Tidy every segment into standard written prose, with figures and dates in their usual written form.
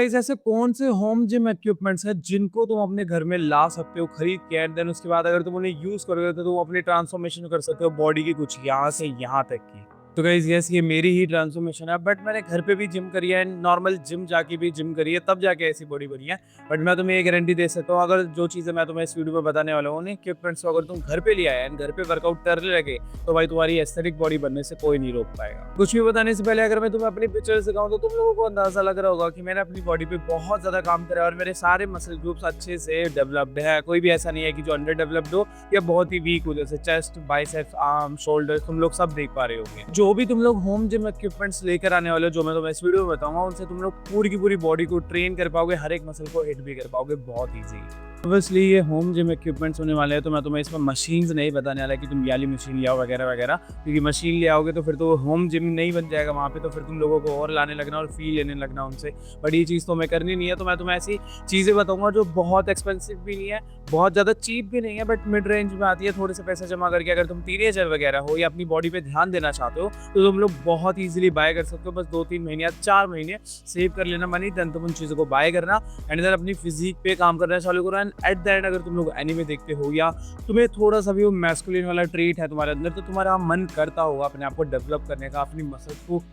Guys ऐसे कौन से होम जिम इक्विपमेंट्स हैं जिनको तुम अपने घर में ला सकते हो खरीद के एंड देन उसके बाद अगर तुम उन्हें यूज करोगे तो तुम अपनी ट्रांसफॉर्मेशन कर सकते हो बॉडी की कुछ यहाँ से यहाँ तक की। तो गाइस यस ये मेरी ही ट्रांसफॉर्मेशन है बट मैंने घर पे भी जिम करी है एंड नॉर्मल जिम जाके भी जिम करी है तब जाके ऐसी बॉडी बनी है। बट मैं तुम्हें ये गारंटी दे सकता हूँ अगर जो चीज़ें मैं तुम्हें इस वीडियो में बताने वाला हूँ उन्हें इक्विपमेंट्स को अगर तुम घर पे ले आए एंड घर पे वर्कआउट करने लगे तो भाई तुम्हारी एस्थेटिक बॉडी बनने से कोई नहीं रोक पाएगा। कुछ भी बताने से पहले अगर मैं तुम्हें अपनी पिक्चर दिखाऊं तो तुम लोगों को अंदाजा लग रहा होगा कि मैंने अपनी बॉडी पे बहुत ज्यादा काम करा है और मेरे सारे मसल ग्रुप्स अच्छे से डेवलप्ड है। कोई भी ऐसा नहीं है कि जो अंडर डेवलप्ड हो या बहुत ही वीक हो, जैसे चेस्ट, बाइसेप्स, आर्म, शोल्डर तुम लोग सब देख पा रहे होंगे। जो भी तुम लोग होम जिम इक्विपमेंट्स लेकर आने वाले हो जो मैं तुम्हें इस वीडियो में बताऊंगा उनसे तुम लोग पूरी की पूरी बॉडी को ट्रेन कर पाओगे, हर एक मसल को हिट भी कर पाओगे बहुत ईजी। ऑब्वियसली ये होम जिम इक्विपमेंट्स होने वाले हैं तो मैं तुम्हें इसमें मशीन्स नहीं बताने वाला कि तुम ये वाली मशीन ले आओ वगैरह वगैरह, क्योंकि मशीन ले आओगे तो फिर तो होम जिम नहीं बन जाएगा वहाँ पे, तो फिर तुम लोगों को और लाने लगना और फी लेने लगना उनसे। बट ये चीज़ तो मैं करनी नहीं है, तो मैं तुम्हें ऐसी चीज़ें बताऊंगा जो बहुत एक्सपेंसिव भी नहीं है, बहुत ज़्यादा चीप भी नहीं है, बट मिड रेंज में आती है। थोड़े से पैसे जमा करके अगर तुम टीनेजर वगैरह हो या अपनी बॉडी पे ध्यान देना चाहते हो तो तुम लोग बहुत ईजिली बाय कर सकते हो। बस 2-3 महीने या 4 महीने सेव कर लेना मनी, देन तुम उन चीज़ों को बाय करना एंड देन अपनी फिजिक पे काम करना चालू करो। एंड एट द एंड अगर तुम लोग एनीमे देखते हो या तुम्हें थोड़ा सा भी वो मैस्कुलिन वाला ट्रेट है तुम्हारे अंदर, तो तुम्हारा मन करता होगा अपने आप को डेवलप करने का, अपनी मसल्स को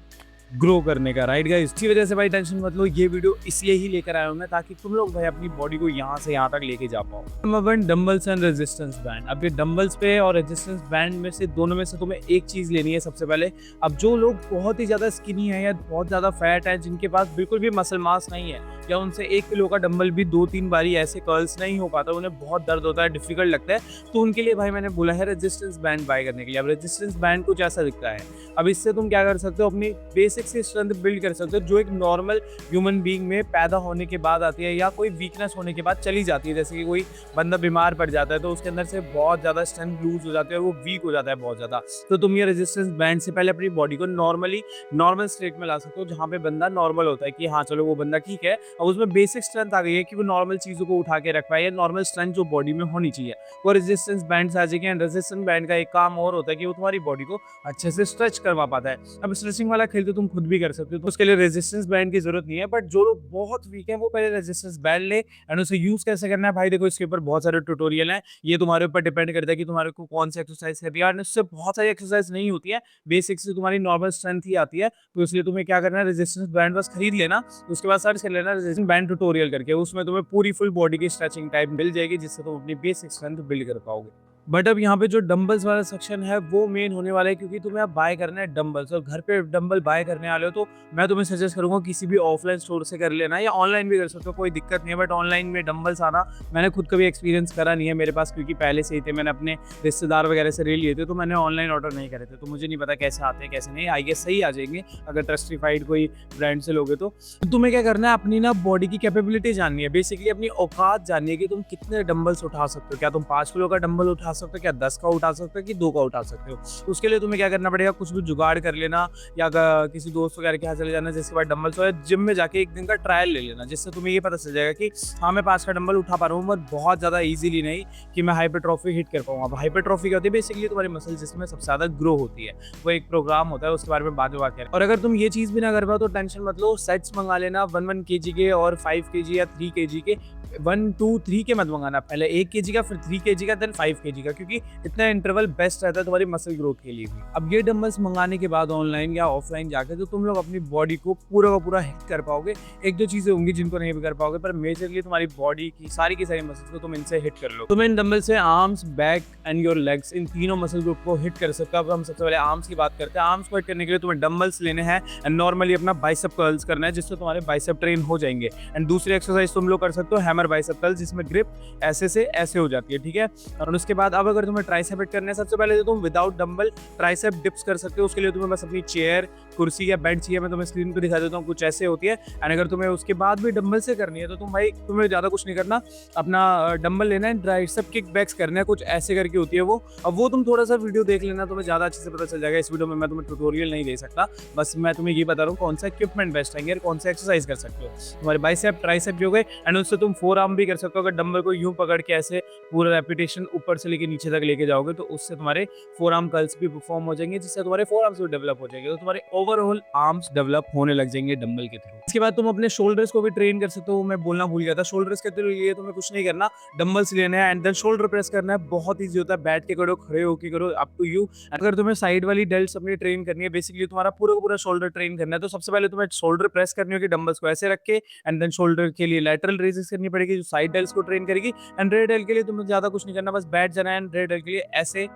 ग्रो करने का, राइट गाइस। इसी वजह से भाई टेंशन मत लो, ये वीडियो इसलिए ही लेकर आया हूं मैं ताकि तुम लोग भाई अपनी बॉडी को यहाँ से यहाँ तक लेके जा पाओ। Number 1 dumbbells and resistance band. अब ये डंबल्स पे और रेजिस्टेंस बैंड में से दोनों में से तुम्हें एक चीज लेनी है सबसे पहले। अब जो लोग बहुत ही ज्यादा स्किनी है या बहुत ज्यादा फैट है, जिनके पास बिल्कुल भी मसल मास नहीं है या उनसे 1 किलो का डंबल भी 2-3 बारी ऐसे कर्ल्स नहीं हो पाता, उन्हें बहुत दर्द होता है, डिफिकल्ट लगता है, तो उनके लिए भाई मैंने बोला है रेजिस्टेंस बैंड बाय करने के लिए। अब रेजिस्टेंस बैंड कुछ ऐसा दिखता है। अब इससे तुम क्या कर सकते हो, अपनी बेसिक से स्ट्रेंथ बिल्ड कर सकते हो जो एक नॉर्मल ह्यूमन बीइंग में पैदा होने के बाद आती है या कोई वीकनेस होने के बाद चली जाती है। जैसे कि कोई बंदा बीमार पड़ जाता है तो उसके अंदर से बहुत ज्यादा स्ट्रेंथ लूज हो जाती है, वो वीक हो जाता है बहुत ज्यादा, तो तुम ये रेजिस्टेंस बैंड से पहले अपनी बॉडी को नॉर्मल स्टेट में ला सकते हो जहाँ पे बंदा नॉर्मल होता है कि हाँ चलो वो बंदा ठीक है, अब उसमें बेसिक स्ट्रेंथ आ गई है कि वो नॉर्मल चीजों को उठा के रख पाए, या नॉर्मल स्ट्रेंथ जो बॉडी में होनी चाहिए वो रेजिस्टेंस बैंड आ जाएगी। एंड रेजिस्टेंस बैंड का एक काम और होता है कि वो तुम्हारी बॉडी को अच्छे से स्ट्रेच करवा पाता है। अब स्ट्रेचिंग वाला खेल तो तुम खुद भी कर सकते हो, तो उसके लिए रेजिस्टेंस बैंड की जरूरत नहीं है, बट जो लोग बहुत वीक है वो पहले रेजिस्टेंस बैंड ले। एंड उसे यूज कैसे करना है भाई देखो, इसके ऊपर बहुत सारे ट्यूटोरियल हैं, ये तुम्हारे ऊपर डिपेंड करता है कि तुम्हारे को कौन सी एक्सरसाइज करनी है। और उससे बहुत सारी एक्सरसाइज नहीं होती है, बेसिक से तुम्हारी नॉर्मल स्ट्रेंथ ही आती है, तो इसलिए तुम्हें क्या करना है, रेजिस्टेंस बैंड बस खरीद लेना, उसके बाद सर्च कर लेना रेजिस्टेंस बैंड ट्यूटोरियल करके, उसमें तुम्हें पूरी फुल बॉडी की स्ट्रेचिंग टाइप मिल जाएगी जिससे तुम अपनी बेसिक स्ट्रेंथ बिल्ड कर पाओगे। बट अब यहाँ पे जो डंबल्स वाला सेक्शन है वो मेन होने वाला है, क्योंकि तुम्हें अब बाय करना है डंबल्स, और घर पे डंबल बाय करने वाले हो तो मैं तुम्हें सजेस्ट करूंगा किसी भी ऑफलाइन स्टोर से कर लेना, या ऑनलाइन भी कर सकते हो, कोई दिक्कत नहीं है। बट ऑनलाइन में डंबल्स आना मैंने खुद कभी एक्सपीरियंस करा नहीं है मेरे पास, क्योंकि पहले से ही थे, मैंने अपने रिश्तेदार वगैरह से ले लिए थे, तो मैंने ऑनलाइन ऑर्डर नहीं करे थे, तो मुझे नहीं पता कैसे आते हैं कैसे नहीं। आई गेस सही आ जाएंगे अगर ट्रस्टिफाइड कोई ब्रांड से लोगे तो। तुम्हें क्या करना है, अपनी ना बॉडी की कैपेबिलिटी जाननी है, बेसिकली अपनी औकात जाननी है कि तुम कितने डंबल्स उठा सकते हो। क्या तुम 5 किलो का डंबल उठा सकते हो, क्या 10 का उठा सकते हो कि 2 का उठा सकते हो। उसके लिए तुम्हें क्या करना पड़ेगा, कुछ भी जुगाड़ कर लेना या किसी दोस्त वगैरह के यहाँ चले जाना जिसके बाद डंबल्स हो, जिम में जाके एक दिन का ट्रायल ले लेना, जिससे तुम्हें ये पता चल जाएगा कि हाँ मैं 5 का डंबल उठा पा रहा हूँ, बट बहुत ज्यादा इजीली नहीं कि मैं हाइपरट्रॉफी हिट कर पाऊंगा। हाइपरट्रॉफी क्या होती है, बेसिकली तुम्हारी मसल जिसमें सबसे ज्यादा ग्रो होती है, वो एक प्रोग्राम होता है, उसके बारे में बाद में बात करें। और अगर तुम ये चीज भी ना कर पाओ तो टेंशन मत लो, सेट्स मंगा लेना 1-1 kg के और 5 kg या 3 kg के, 1-2-3 के मत मंगाना, पहले 1 kg का, फिर 3 kg का, देन 5 kg का, क्योंकि इतना इंटरवल बेस्ट रहता है तुम्हारी मसल ग्रोथ के लिए भी। अब ये डंबल्स मंगाने के बाद ऑनलाइन या ऑफलाइन जाकर तो तुम लोग अपनी बॉडी को पूरा का पूरा हिट कर पाओगे। 1-2 चीजें होंगी जिनको नहीं भी कर पाओगे, पर मेजरली तुम्हारी बॉडी की सारी मसल्स को तुम इनसे हिट कर लो। तुम इन डंबल से arms, back and your legs, इन तीनों मसल ग्रुप को हिट कर सकते हो। अब हम सबसे पहले आर्म्स की बात करते हैं। आर्म्स को हिट करने के लिए तुम्हें डंबल्स लेने हैं एंड नॉर्मली अपना बाइसेप कर्ल्स करना है, जिससे तुम्हारे बाइसेप ट्रेन हो जाएंगे। एंड दूसरी एक्सरसाइज तुम लोग कर सकते हो हैमर बाइसेप कर्ल्स, जिसमें ग्रिप ऐसे से ऐसे हो जाती है, ठीक है। और उसके बाद अब अगर तुम्हें ट्राइसेप हिट करने हैं, सबसे पहले तो तुम विदाउट डंबल ट्राइसेप डिप्स कर सकते हो। उसके लिए तुम्हें बस अपनी चेयर, कुर्सी या बेंच चाहिए, मैं तुम्हें स्क्रीन पे दिखा देता हूँ, कुछ ऐसे होती है। एंड अगर तुम्हें उसके बाद भी डंबल से करनी है तो तुम्हें ज्यादा कुछ नहीं करना, अपना डंबल लेना है, ट्राइसेप किक बैक्स करना है, कुछ ऐसे करके होती है वो। अब वो तुम थोड़ा सा वीडियो देख लेना, तुम्हें ज्यादा अच्छे से पता चल जाएगा। इस वीडियो में मैं तुम्हें ट्यूटोरियल नहीं दे सकता, बस मैं तुम्हें ये बता रहा हूँ कौन सा इक्विपमेंट बेस्ट है, कौन सा एक्सरसाइज कर सकते हो। तुम्हारे बाइसेप, ट्राइसेप भी हो गए, एंड उससे तुम फोर आर्म भी कर सकते हो। अगर डंबल को यूं पकड़ के ऐसे पूरा रेपिटेशन ऊपर से लेके नीचे तक लेके जाओगे तो उससे तुम्हारे फोर आर्म कर्ल्स भी परफॉर्म हो जाएंगे, जिससे तुम्हारे फोर आर्म्स भी डेवलप हो जाएंगे। तो तुम्हारे ओवरऑल आर्म्स डेवलप होने लग जाएंगे डंबल के थ्रू। इसके बाद तुम अपने शोल्डर्स को भी ट्रेन कर सकते हो। मैं बोलना भूल गया था, शोल्डर्स के लिए तुम्हें कुछ नहीं करना, डंबल्स लेने हैं एंड देन शोल्डर प्रेस करना है। बहुत ईजी होता है, बैठ के करो, खड़े होके करो, अप टू यू। अगर तुम्हें साइड वाली डेल्ट्स अपनी ट्रेन करनी है, बेसिकली तुम्हारा पूरा का पूरा शोल्डर ट्रेन करना है, तो सबसे पहले तुम्हें शोल्डर प्रेस करनी होगी डंबल्स को ऐसे रख के एंड देन शोल्डर के लिए लैटरल रेजेस करनी पड़ेगी जो साइड डेल्स को ट्रेन करेगी। एंड रेयर डेल के लिए तुम्हें ज्यादा कुछ नहीं करना, बस बैठ जाना है एंड रेयर डेल के लिए ऐसे।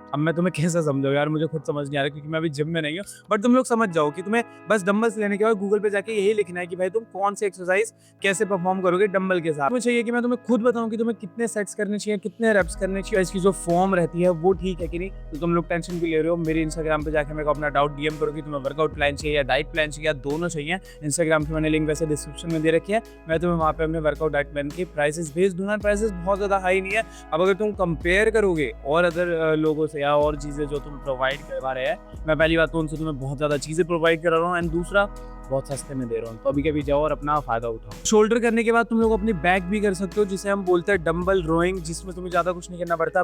अब मैं तुम्हें कैसे समझाऊं यार, मुझे खुद समझ नहीं आ रहा क्योंकि मैं अभी जिम में नहीं हूँ, बट तुम लोग समझ जाओ कि तुम्हें बस डंबल्स लेने के बाद गूगल पे जाके यही लिखना है कि भाई तुम कौन सी एक्सरसाइज कैसे परफॉर्म करोगे डंबल के साथ। मुझे चाहिए कि मैं तुम्हें खुद बताऊं कि तुम्हें कितने सेट्स करने चाहिए, कितने रेप्स करने चाहिए, इसकी जो फॉर्म रहती है वो ठीक है कि नहीं। तो तुम लोग टेंशन भी ले रहे हो, मेरे इंस्टाग्राम पे जाके मेरे को अपना डाउट डीएम करो कि तुम्हें वर्कआउट प्लान चाहिए या डाइट प्लान चाहिए या दोनों चाहिए। इंस्टाग्राम की मैंने लिंक वैसे डिस्क्रिप्शन में दे रखी है, मैं तुम्हें वहाँ पे अपने वर्कआउट डाइट प्लान के प्राइसेस भेज दूंगा। प्राइसेस बहुत ज़्यादा हाई नहीं है। अब अगर तुम कंपेयर करोगे और अदर लोगों से या और चीज़ें जो तुम प्रोवाइड करवा रहे हैं, मैं पहली बात तो उनसे तुम्हें बहुत ज़्यादा चीज़ें प्रोवाइड करा रहा हूँ एंड दूसरा बहुत सस्ते में दे रहा हूँ, तो अभी कभी जाओ और अपना फायदा उठाओ। शोल्डर करने के बाद तुम लोग अपनी बैक भी कर सकते हो, जिसे हम बोलते हैं डंबल रोइंग, जिसमें तुम्हें ज़्यादा कुछ नहीं करना पड़ता।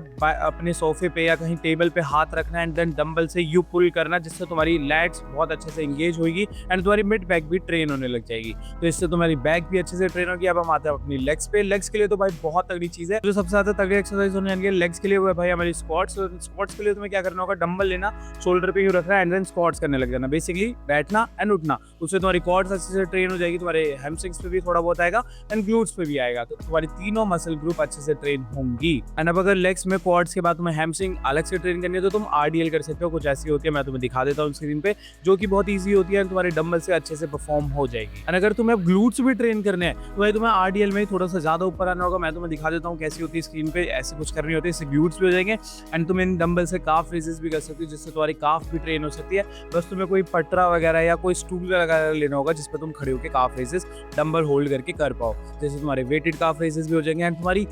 अपने सोफे पे या कहीं टेबल पे हाथ रखना एंड देन डंबल से यू पुल करना, जिससे तुम्हारी लैट्स बहुत अच्छे से एंगेज होगी एंड तुम्हारी मिड बैक भी ट्रेन होने लग जाएगी, तो इससे तुम्हारी बैक भी अच्छे से ट्रेन होगी। अब हम आते हैं अपनी लेग्स पे। लेग्स के लिए तो भाई बहुत तगड़ी चीज़ है, जो सबसे ज़्यादा तगड़ी एक्सरसाइज होने वाली है लेग्स के लिए, वो है भाई हमारी स्क्वाट्स। स्क्वाट्स के लिए तुम्हें क्या करना होगा, डंबल लेना, शोल्डर पे ही रखना है एंड देन स्क्वाट्स करने लग जाना, बेसिकली बैठना एंड उठना। उससे तुम्हारी क्वाड्स अच्छे से ट्रेन हो जाएगी, तुम्हारे हैमस्ट्रिंग्स पे भी थोड़ा बहुत आएगा एंड ग्लूट्स पे भी आएगा, तो तुम्हारी तीनों मसल ग्रुप अच्छे से ट्रेन होंगी। एंड अब अगर लेग्स में क्वाड्स के बाद तुम्हें हैमस्ट्रिंग अलग से ट्रेन करनी है तो तुम आरडीएल कर सकते हो। कुछ ऐसी होती है, मैं तुम्हें दिखा देता हूँ स्क्रीन पे, जो कि बहुत ईजी होती है, तुम्हारे डंबल से अच्छे से परफॉर्म हो जाएगी। एंड अगर तुम्हें ग्लूट्स भी ट्रेन करने हैं तो भाई तुम्हें आरडीएल में थोड़ा सा ज्यादा ऊपर आना होगा। मैं तुम्हें दिखा देता हूँ कैसी होती है स्क्रीन पे, ऐसे कुछ करनी होती है, इससे ग्लूट्स भी हो जाएंगे एंड तुम इन डंबल से काफ रेजेस भी कर सकते हो, जिससे तुम्हारी काफ भी ट्रेन हो सकती है। बस तुम्हें कोई पटरा वगैरह या कोई स्टूल वगैरह लेना होगा जिस पर तुम खड़े होकर काफ रेजेस डंबल होल्ड करके कर पाओ, जैसे तुम्हारे वेटेड काफ रेजेस भी हो जाएंगे एंड तुम्हारी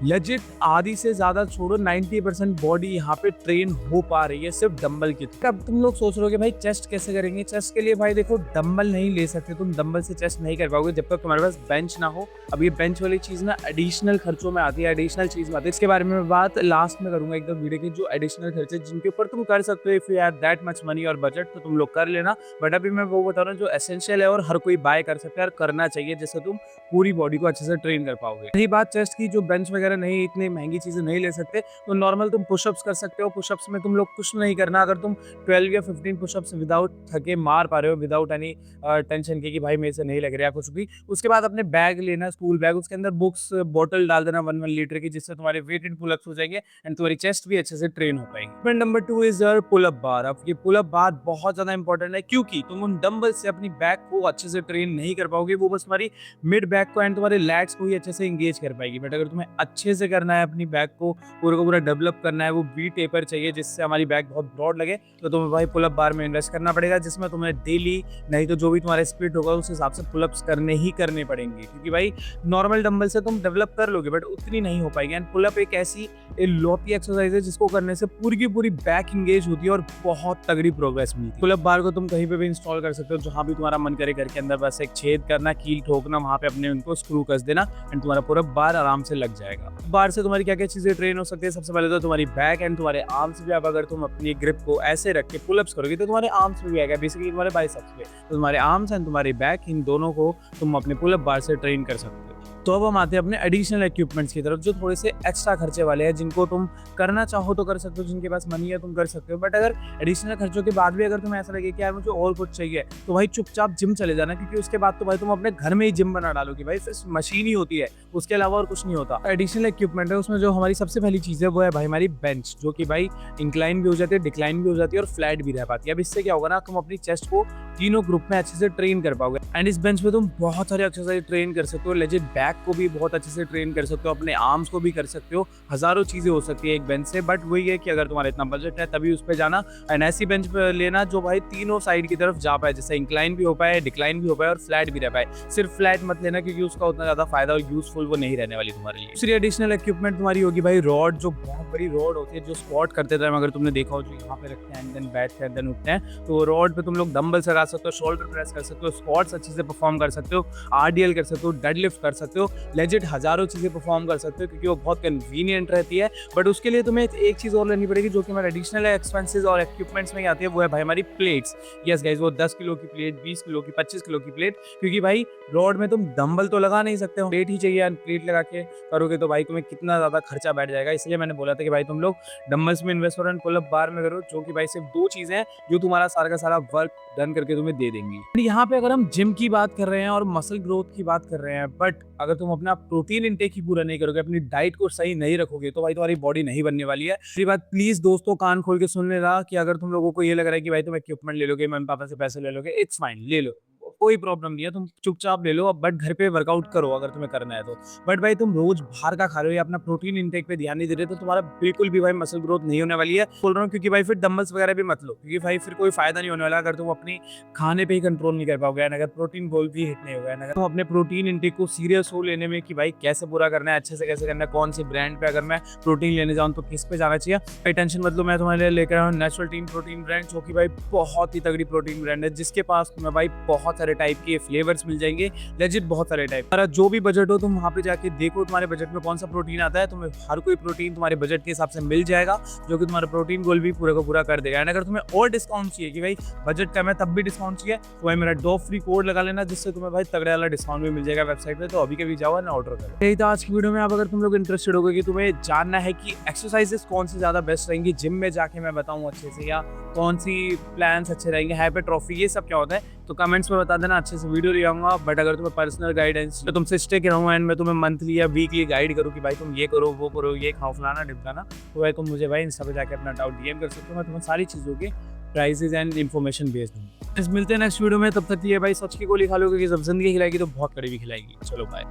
लेजिट आधी से ज्यादा छोड़ो 90% बॉडी यहाँ पे ट्रेन हो पा रही है सिर्फ डंबल की। अब तुम लोग सोच रहे हो कि भाई चेस्ट कैसे करेंगे। चेस्ट के लिए भाई देखो, डंबल नहीं ले सकते तुम, डंबल से चेस्ट नहीं कर पाओगे जब तक तुम्हारे पास बेंच ना हो। अब ये बेंच वाली चीज ना एडिशनल खर्चों में आती है, एडिशनल चीज में आती है। इसके बारे में बात लास्ट में करूंगा एकदम वीडियो की, जो एडिशनल खर्चे जिनके ऊपर तुम कर सकते हो। If you have that much money और बजट तो तुम लोग कर लेना, बट अभी मैं वो बता रहा हूँ जो एसेंशियल है और हर कोई बाय कर सकता है और करना चाहिए, जिससे तुम पूरी बॉडी को अच्छे से ट्रेन कर पाओगे। रही बात चेस्ट की, जो बेंच वगैरह नहीं, इतनी महंगी चीजें नहीं ले सकते, तो नॉर्मल तुम पुशअप्स कर सकते हो। पुशअप्स में तुम लोग कुछ नहीं करना, अगर तुम 12 या 15 पुशअप्स विदाउट थके मार पा रहे हो, विदाउट एनी टेंशन के कि भाई मेरे से नहीं लग रहा कुछ भी, उसके बाद अपने बैग लेना, स्कूल बैग, उसके अंदर बुक्स बॉटल डाल देना 1 लीटर की, जिससे तुम्हारे वेटेड पुलअप्स हो जाएंगे एंड तुम्हारी चेस्ट भी अच्छे से ट्रेन हो पाएगी। नंबर 2 इज योर पुलअप बार। अब ये पुलअप बार बहुत ज्यादा इंपॉर्टेंट है, क्योंकि तुम उन डंबल से अपनी बैक को अच्छे से ट्रेन नहीं कर पाओगे, वो बस तुम्हारी मिड बैक को एंड तुम्हारे लैट्स को ही अच्छे से एंगेज कर पाएगी। बट अगर तुम्हें अच्छे से करना है, अपनी बैक को पूरा का पूरा डेवलप करना है, वो वी टेपर चाहिए जिससे हमारी बैक बहुत ब्रॉड लगे, तो तुम्हें भाई पुलअप बार में इन्वेस्ट करना पड़ेगा, जिसमें तुम्हें डेली नहीं तो जो भी तुम्हारा स्प्लिट होगा उस हिसाब से पुलअप्स करने ही करने पड़ेंगे, क्योंकि भाई नॉर्मल डंबल से तुम डेवलप कर लोगे बट उतनी नहीं हो पाएगी। एंड पुलअप एक ऐसी लोपी एक्सरसाइज है जिसको करने से पूरी की पूरी बैक इंगेज होती है और बहुत तगड़ी प्रोग्रेस मिलती है। पुलअप बार को तुम कहीं पे भी इंस्टॉल कर सकते हो, जहां भी तुम्हारा मन करे, घर के अंदर बस एक छेद करना, कील ठोकना, वहां पे अपने उनको स्क्रू कस देना एंड तुम्हारा पूरा बार आराम से लग जाएगा। बार से तुम्हारी क्या क्या चीजें ट्रेन हो सकती है, सबसे पहले तो तुम्हारी बैक एंड तुम्हारे आर्म्स भी। अब अगर तुम अपनी ग्रिप को ऐसे रख के पुलअप्स करोगे तो तुम्हारे आर्म्स भी आएगा, बेसिकली तुम्हारे बाइसेप्स पे, तो तुम्हारे आर्म्स एंड तुम्हारी बैक, इन दोनों को तुम अपने पुलअप बार से ट्रेन कर सकते हो। तो अब हम आते हैं अपने एडिशनल इक्विपमेंट्स की तरफ, जो थोड़े से एक्स्ट्रा खर्चे वाले हैं, जिनको तुम करना चाहो तो कर सकते हो, जिनके पास मनी है तुम कर सकते हो। बट अगर एडिशनल खर्चों के बाद भी अगर तुम्हें ऐसा लगे कि यार मुझे और कुछ चाहिए, तो भाई चुपचाप जिम चले जाना, क्योंकि उसके बाद तो भाई तुम अपने घर में ही जिम बना डालोगे। भाई सिर्फ मशीन ही होती है, उसके अलावा और कुछ नहीं होता। एडिशनल इक्विपमेंट है, उसमें जो हमारी सबसे पहली चीज़ है वो है भाई हमारी बेंच, जो कि भाई इंक्लाइन भी हो जाती है, डिक्लाइन भी हो जाती है और फ्लैट भी रह पाती है। अब इससे क्या होगा ना, तुम अपनी चेस्ट को तीनों ग्रुप में अच्छे से ट्रेन कर पाओगे एंड इस बेंच पे तुम बहुत सारे एक्सरसाइज ट्रेन कर सकते हो। लेजिट बैक को भी बहुत अच्छे से ट्रेन कर सकते हो, अपने आर्म्स को भी कर सकते हो, हजारों चीजें हो सकती है एक बेंच से। बट वही है कि अगर तुम्हारा इतना बजट है तभी उस पर जाना एंड ऐसी बेंच पे लेना जो भाई तीनों साइड की तरफ जा पाए, जैसे इंक्लाइन भी हो पाए, डिक्लाइन भी हो पाए और फ्लैट भी रह पाए। सिर्फ फ्लैट मत लेना, क्योंकि उसका उतना ज्यादा फायदा और यूजफुल वो नहीं रहने वाली तुम्हारे लिए। दूसरी एडिशनल इक्विपमेंट तुम्हारी होगी भाई रॉड, जो बहुत बड़ी रॉड होती है, जो स्क्वाट करते टाइम अगर तुमने देखा हो, जो यहाँ पे रखते हैं एंड देन बैठते हैं देन उठते हैं, तो रॉड पे तुम लोग डंबल लगा सकते हो, शोल्डर प्रेस कर सकते हो, स्क्वाट्स अच्छे से परफॉर्म कर सकते हो, आरडीएल कर सकते हो, डेडलिफ्ट कर सकते हो। हो, लेजिट हज़ारों चीज़ें परफॉर्म कर सकते हो क्योंकि वो बहुत कन्वीनियंट रहती है। बट उसके लिए तुम्हें एक चीज़ और लेनी पड़ेगी जो कि हमारे एडिशनल एक्सपेंसेस और इक्विपमेंट्स में ही आती है, वो है भाई हमारी प्लेट्स। यस गाइस, वो 10 किलो की प्लेट, 20 किलो की, 25 किलो की प्लेट, क्योंकि भाई रॉड में तुम डंबल तो लगा नहीं सकते हो, प्लेट ही चाहिए। प्लेट लगा के करोगे तो भाई तुम्हें कितना ज़्यादा खर्चा बैठ जाएगा। इसलिए मैंने बोला था कि भाई तुम लोग डंबल्स में इन्वेस्ट करो एंड पुल अप बार में करो, जो कि भाई सिर्फ 2 चीज़ें हैं जो तुम्हारा सारा का सारा वर्क डन करके तुम्हें दे देंगी। यहाँ पे अगर हम जिम की बात कर रहे हैं और मसल ग्रोथ की बात कर रहे हैं, बट अगर तुम अपना प्रोटीन इंटेक ही पूरा नहीं करोगे, अपनी डाइट को सही नहीं रखोगे, तो भाई तुम्हारी बॉडी नहीं बनने वाली है। ये बात प्लीज दोस्तों कान खोल के सुन लेना कि अगर तुम लोगों को ये लग रहा है कि भाई तुम इक्विपमेंट ले लोगे, मम्मी पापा से पैसे ले लोगे, इट्स फाइन, ले लो, कोई प्रॉब्लम नहीं है, तुम चुपचाप ले लो, बट घर पे वर्कआउट करो अगर तुम्हें करना है तो। बट भाई तुम रोज बाहर का खा रहे हो या अपना प्रोटीन इंटेक पे ध्यान नहीं दे रहे, तो तुम्हारा बिल्कुल भी भाई मसल ग्रोथ नहीं होने वाली है। बोल रहा हूँ क्योंकि भाई फिर डंबल्स वगैरह भी मत लो, क्योंकि भाई फिर कोई फायदा नहीं होने वाला अगर तुम अपनी खाने पे ही कंट्रोल नहीं कर पाओगे, अगर प्रोटीन गोल भी हिट नहीं होगा, अगर तुम अपने प्रोटीन इंटेक को सीरियस हो लेने में कि भाई कैसे पूरा करना है, अच्छे से कैसे करना है, कौन सी ब्रांड पे अगर मैं प्रोटीन लेने जाऊँ तो किस पे जाना चाहिए। भाई टेंशन मत लो, मैं तुम्हारे लिए लेकर आया हूँ नेचुरल टीम प्रोटीन ब्रांड, जो कि भाई बहुत ही तगड़ी प्रोटीन ब्रांड है, जिसके पास तुम्हें भाई बहुत सारे टाइप के फ्लेवर्स मिल जाएंगे, लेजिट बहुत सारे टाइप। तुम्हारा जो भी बजट हो तुम वहाँ पे जाके देखो तुम्हारे बजट में कौन सा प्रोटीन आता है, तुम्हें हर कोई प्रोटीन तुम्हारे बजट के हिसाब से मिल जाएगा, जो कि तुम्हारा प्रोटीन गोल भी पूरा का पूरा कर देगा। एंड अगर तुम्हें और डिस्काउंट चाहिए कि भाई बजट कम है तब भी डिस्काउंट चाहिए, तो भाई मेरा डॉप फ्री कोड लगा लेना, जिससे तुम्हें भाई तगड़े वाला डिस्काउंट भी मिल जाएगा वेबसाइट पे। तो अभी के भी जाओ ना ऑर्डर करो। यही था आज की वीडियो में। अब अगर तुम लोग इंटरेस्टेड हो गए कि तुम्हें जानना है कि एक्सरसाइजेस कौन सी ज्यादा बेस्ट रहेंगी जिम में जाके मैं बताऊं अच्छे से, या कौन सी प्लान्स अच्छे रहेंगे, हाइपरट्रॉफी, ये सब क्या होता है, तो कमेंट्स में बता देना, अच्छे से वीडियो ले आऊंगा। बट अगर तुम्हें पर्सनल गाइडेंस तो तुमसे स्टे रहूँगा एंड मैं तुम्हें मंथली या वीकली गाइड करूँ कि भाई तुम ये करो, वो करो, ये खाओ, फलाना ढिमकाना, तो भाई तुम मुझे भाई इंस्टा पे जाके अपना डाउट डीएम कर सकते हो, मैं तुम्हें सारी चीज़ों के प्राइसेस एंड इन्फॉर्मेशन भेज दूँगा। मिलते हैं नेक्स्ट वीडियो में, तब तक ये भाई सच की गोली खा लो, क्योंकि जब जिंदगी खिलाएगी तो बहुत कड़वी खिलाएगी। चलो बाय।